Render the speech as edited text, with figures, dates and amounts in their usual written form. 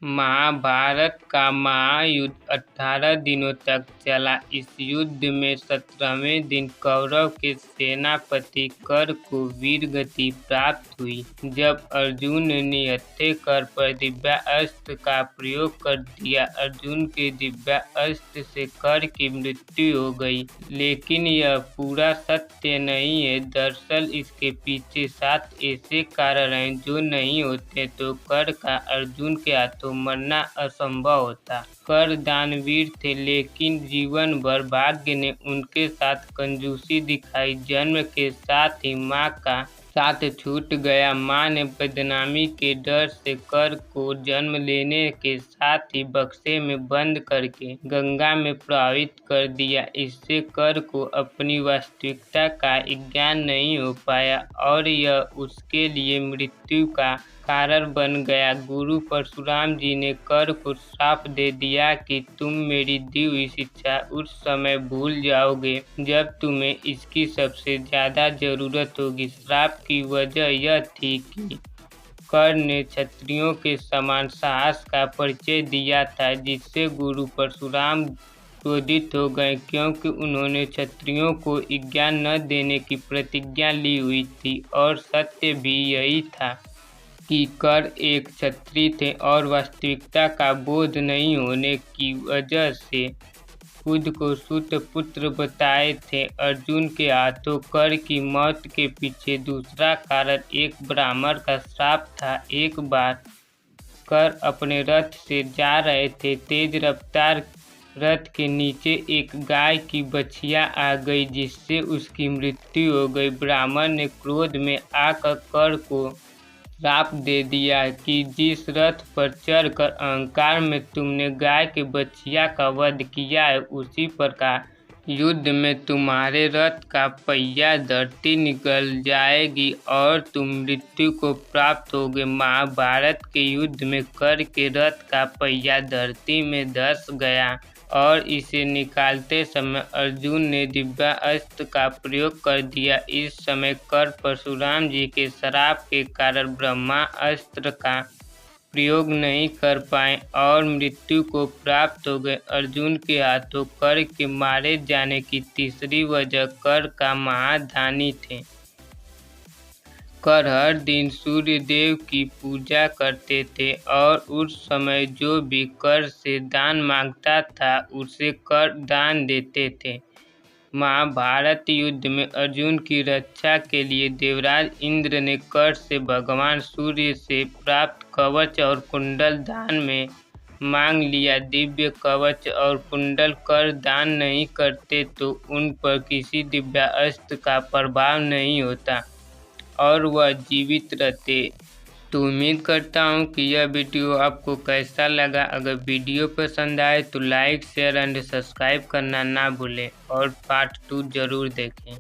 महाभारत का महायुद्ध 18 दिनों तक चला। इस युद्ध में 17वें दिन कौरव के सेनापति कर को वीरगति प्राप्त हुई। जब अर्जुन ने हत्थे-कर पर दिव्यास्त्र का प्रयोग कर दिया। अर्जुन के दिव्यास्त्र से कर की मृत्यु हो गई, लेकिन यह पूरा सत्य नहीं है। दरअसल इसके पीछे 7 ऐसे कारण हैं जो नहीं होते तो कर का अर्जुन के हाथों मरना असंभव होता। कर दानवीर थे, लेकिन जीवन भर भाग्य ने उनके साथ कंजूसी दिखाई। जन्म के साथ ही माँ का साथ छूट गया। माँ ने बदनामी के डर से कर को जन्म लेने के साथ ही बक्से में बंद करके गंगा में प्रवाहित कर दिया। इससे कर को अपनी वास्तविकता का ज्ञान नहीं हो पाया और यह उसके लिए मृत्यु का कारण बन गया। गुरु परशुराम जी ने कर को श्राप दे दिया कि तुम मेरी दी हुई शिक्षा उस समय भूल जाओगे जब तुम्हें इसकी सबसे ज्यादा जरूरत होगी। श्राप की वजह यह थी कि कर ने क्षत्रियों के समान साहस का परिचय दिया था, जिससे गुरु परशुराम क्रोधित हो गए, क्योंकि उन्होंने क्षत्रियों को ज्ञान न देने की प्रतिज्ञा ली हुई थी। और सत्य भी यही था कि कर एक क्षत्रिय थे और वास्तविकता का बोध नहीं होने की वजह से खुद को सूत पुत्र बताए थे। अर्जुन के हाथों कर की मौत के पीछे दूसरा कारण एक ब्राह्मण का श्राप था। एक बार कर अपने रथ से जा रहे थे। तेज रफ्तार रथ के नीचे एक गाय की बछिया आ गई, जिससे उसकी मृत्यु हो गई। ब्राह्मण ने क्रोध में आकर कर को श्राप दे दिया कि जिस रथ पर चढ़कर अहंकार में तुमने गाय के बछिया का वध किया है, उसी प्रकार युद्ध में तुम्हारे रथ का पहिया धरती निकल जाएगी और तुम मृत्यु को प्राप्त होगे। महाभारत के युद्ध में कर के रथ का पहिया धरती में धंस गया और इसे निकालते समय अर्जुन ने दिव्यास्त्र का प्रयोग कर दिया। इस समय कर परशुराम जी के श्राप के कारण ब्रह्मास्त्र का प्रयोग नहीं कर पाए और मृत्यु को प्राप्त हो गए। अर्जुन के हाथों कर के मारे जाने की तीसरी वजह कर का महादानी थे। कर हर दिन सूर्य देव की पूजा करते थे और उस समय जो भी कर से दान मांगता था उसे कर दान देते थे। महाभारत युद्ध में अर्जुन की रक्षा के लिए देवराज इंद्र ने कर से भगवान सूर्य से प्राप्त कवच और कुंडल दान में मांग लिया। दिव्य कवच और कुंडल कर दान नहीं करते तो उन पर किसी दिव्यास्त्र का प्रभाव नहीं होता और वह जीवित रहते। तो उम्मीद करता हूँ कि यह वीडियो आपको कैसा लगा। अगर वीडियो पसंद आए तो लाइक, शेयर एंड सब्सक्राइब करना ना भूलें और पार्ट 2 जरूर देखें।